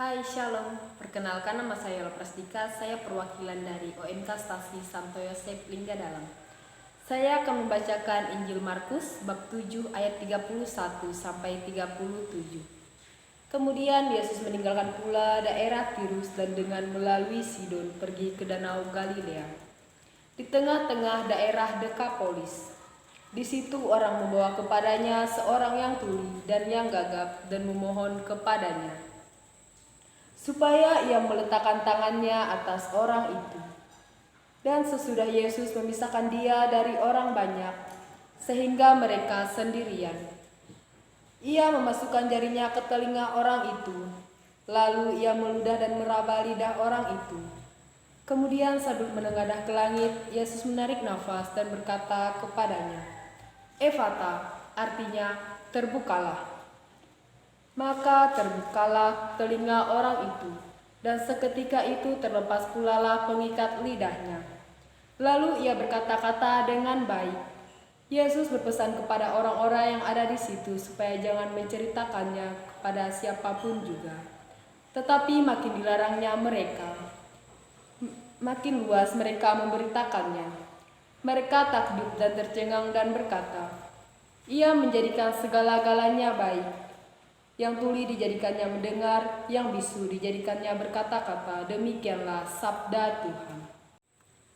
Hai, Shalom. Perkenalkan, nama saya Yola Prastika. Saya perwakilan dari OMK Stasi Santo Yosef Linggadalem. Saya akan membacakan Injil Markus bab 7 ayat 31 sampai 37. Kemudian Yesus meninggalkan pula daerah Tirus dan dengan melalui Sidon pergi ke Danau Galilea. Di tengah-tengah daerah Dekapolis. Di situ orang membawa kepadanya seorang yang tuli dan yang gagap dan memohon kepadanya supaya ia meletakkan tangannya atas orang itu. Dan sesudah Yesus memisahkan dia dari orang banyak, sehingga mereka sendirian, ia memasukkan jarinya ke telinga orang itu, lalu ia meludah dan meraba lidah orang itu. Kemudian sambil menengadah ke langit, Yesus menarik nafas dan berkata kepadanya, "Efata," artinya terbukalah. Maka terbukalah telinga orang itu, dan seketika itu terlepas pula pengikat lidahnya. Lalu ia berkata-kata dengan baik. Yesus berpesan kepada orang-orang yang ada di situ supaya jangan menceritakannya kepada siapapun juga. Tetapi makin dilarangnya mereka. Makin luas mereka memberitakannya. Mereka takjub dan tercengang dan berkata, "Ia menjadikan segala-galanya baik." Yang tuli dijadikannya mendengar, yang bisu dijadikannya berkata-kata. Demikianlah sabda Tuhan.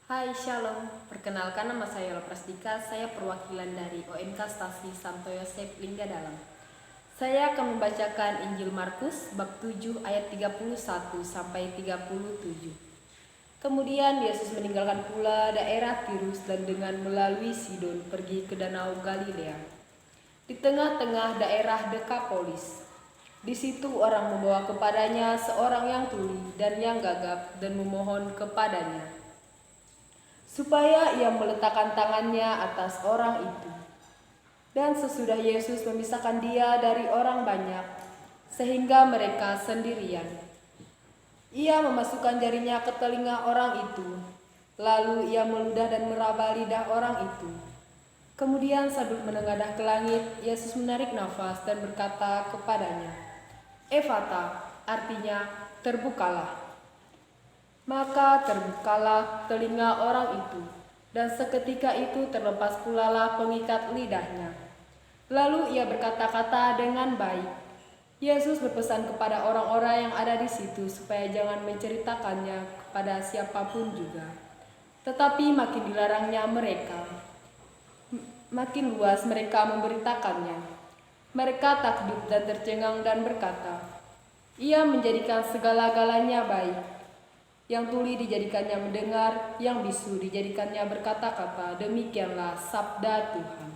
Hai, Shalom. Perkenalkan, nama saya Yola Prastika. Saya perwakilan dari OMK Stasi Santo Yosef Linggadalem. Saya akan membacakan Injil Markus bab 7 ayat 31 sampai 37. Kemudian Yesus meninggalkan pula daerah Tirus dan dengan melalui Sidon pergi ke Danau Galilea. Di tengah-tengah daerah Dekapolis. Di situ orang membawa kepadanya seorang yang tuli dan yang gagap dan memohon kepadanya supaya ia meletakkan tangannya atas orang itu. Dan sesudah Yesus memisahkan dia dari orang banyak, sehingga mereka sendirian, ia memasukkan jarinya ke telinga orang itu, lalu ia meludah dan meraba lidah orang itu. Kemudian sambil menengadah ke langit, Yesus menarik nafas dan berkata kepadanya, "Efata," artinya terbukalah. Maka terbukalah telinga orang itu, dan seketika itu terlepas pula pengikat lidahnya. Lalu ia berkata-kata dengan baik. Yesus berpesan kepada orang-orang yang ada di situ supaya jangan menceritakannya kepada siapapun juga. Tetapi makin dilarangnya mereka. Makin luas mereka memberitakannya. Mereka takjub dan tercengang dan berkata, "Ia menjadikan segala-galanya baik." Yang tuli dijadikannya mendengar, yang bisu dijadikannya berkata-kata. Demikianlah sabda Tuhan.